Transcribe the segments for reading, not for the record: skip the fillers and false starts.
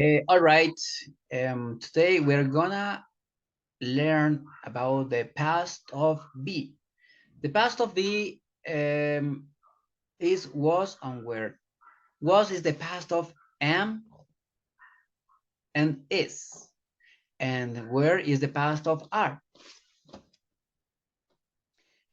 All right. Today we're gonna learn about the past of be. The past of be is was and were. Was is the past of am and is, and where is the past of are.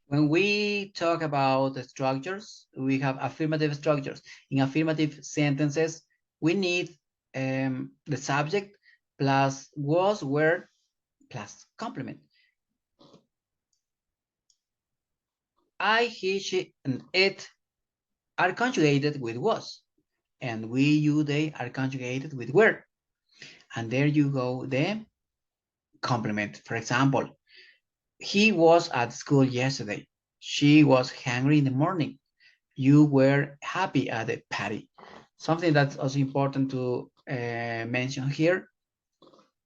When we talk about the structures, we have affirmative structures. In affirmative sentences, we need the subject plus was, were, plus complement. I, he, she, and it are conjugated with was, and we, you, they are conjugated with were. And there you go, the complement. For example, he was at school yesterday. She was hungry in the morning. You were happy at the party. Something that's also important to mention here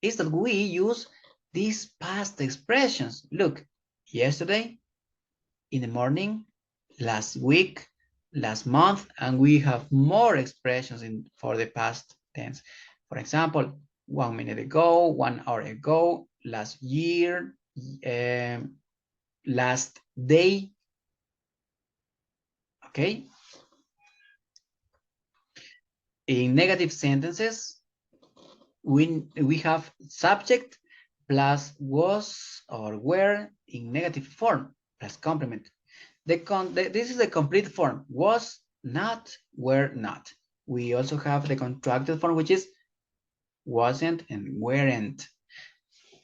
is that we use these past expressions. Look, yesterday, in the morning, last week, last month, and we have more expressions for the past tense. For example, 1 minute ago, 1 hour ago, last year, last day. Okay. In negative sentences, we have subject plus was or were in negative form plus complement. This is the complete form, was, not, were, not. We also have the contracted form, which is wasn't and weren't.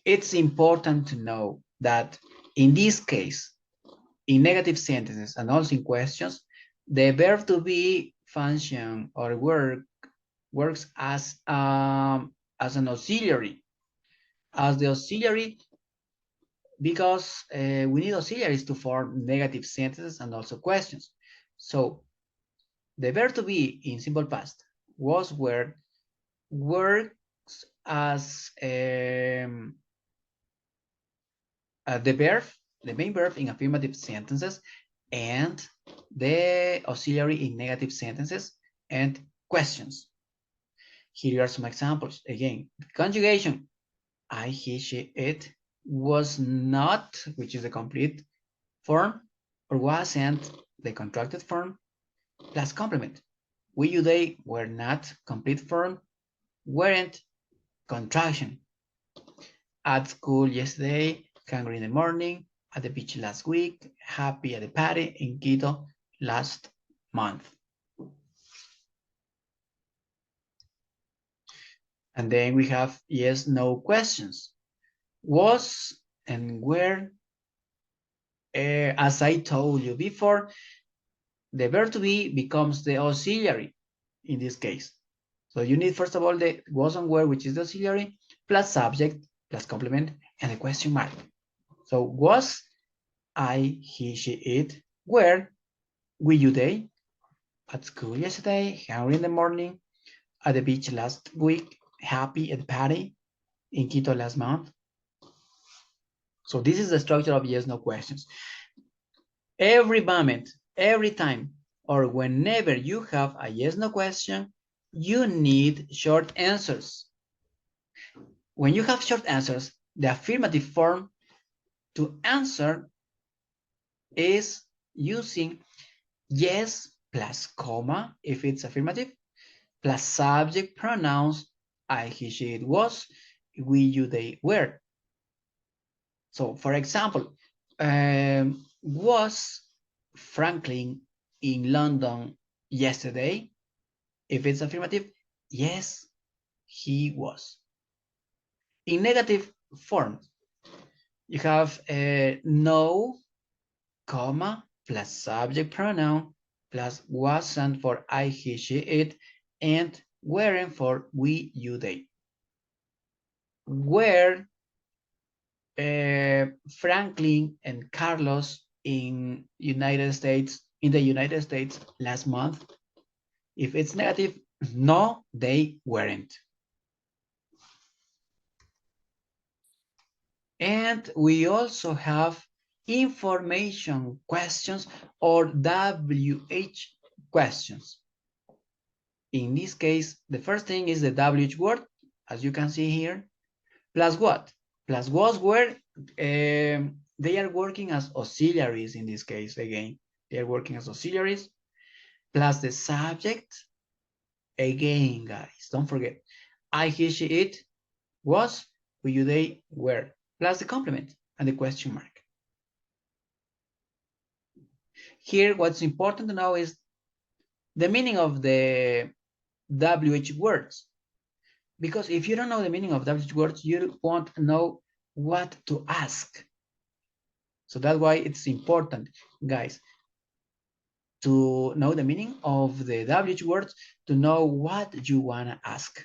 It's important to know that in this case, in negative sentences and also in questions, the verb to be function or works as an auxiliary, as the auxiliary, because we need auxiliaries to form negative sentences and also questions. So the verb to be in simple past was, were, works as the verb, the main verb in affirmative sentences, and the auxiliary in negative sentences and questions. Here are some examples. Again, conjugation. I, he, she, it was not, which is the complete form, or wasn't, the contracted form, plus complement. We, you, they were not, complete form, weren't, contraction. At school yesterday, hungry in the morning, at the beach last week, happy at the party in Quito last month. And then we have yes, no questions. Was and were, as I told you before, the verb to be becomes the auxiliary in this case. So you need, first of all, the was and were, which is the auxiliary, plus subject, plus complement, and a question mark. So was, I, he, she, it, were, we, you, they, at school yesterday, hungry in the morning, at the beach last week, happy at the party, in Quito last month. So this is the structure of yes, no questions. Every moment, every time, or whenever you have a yes, no question, you need short answers. When you have short answers, the affirmative form to answer is using yes plus comma, if it's affirmative, plus subject pronouns, I, he, she, it was, we, you, they were. So, for example, was Franklin in London yesterday? If it's affirmative, yes, he was. In negative form, you have no, comma, plus subject pronoun, plus wasn't for I, he, she, it, and weren't for we, you, they. Were Franklin and Carlos in the United States last month? If it's negative, no, they weren't. And we also have information questions or WH questions. In this case, the first thing is the WH word, as you can see here, plus what? Plus was, where they are working as auxiliaries in this case. Again, they are working as auxiliaries, plus the subject. Again, guys, don't forget, I, he, she, it, was, we, you, they, were, plus the complement and the question mark. Here, what's important to know is the meaning of the WH words. Because if you don't know the meaning of WH words, you won't know what to ask. So that's why it's important, guys, to know the meaning of the WH words, to know what you want to ask.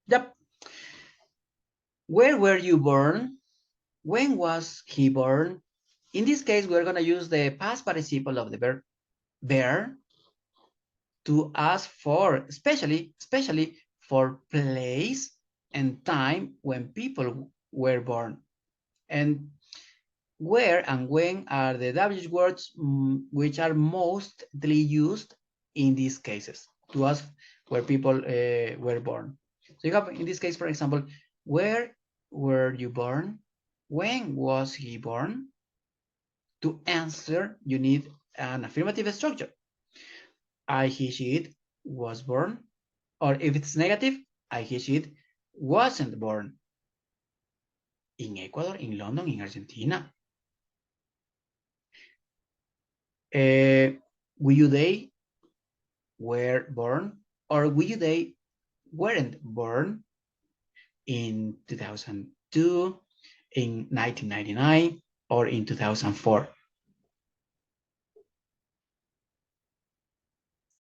Yep. Where were you born? When was he born? In this case, we're going to use the past participle of the verb bear to ask for, especially for place and time when people were born. And where and when are the WH words which are mostly used in these cases to ask where people were born. So you have, in this case, for example, where were you born? When was he born? To answer, you need an affirmative structure. I, he, she, it was born. Or if it's negative, I, he, she, it wasn't born. In Ecuador, in London, in Argentina. Will you, they were born, or will you, they weren't born in 2002, in 1999, or in 2004.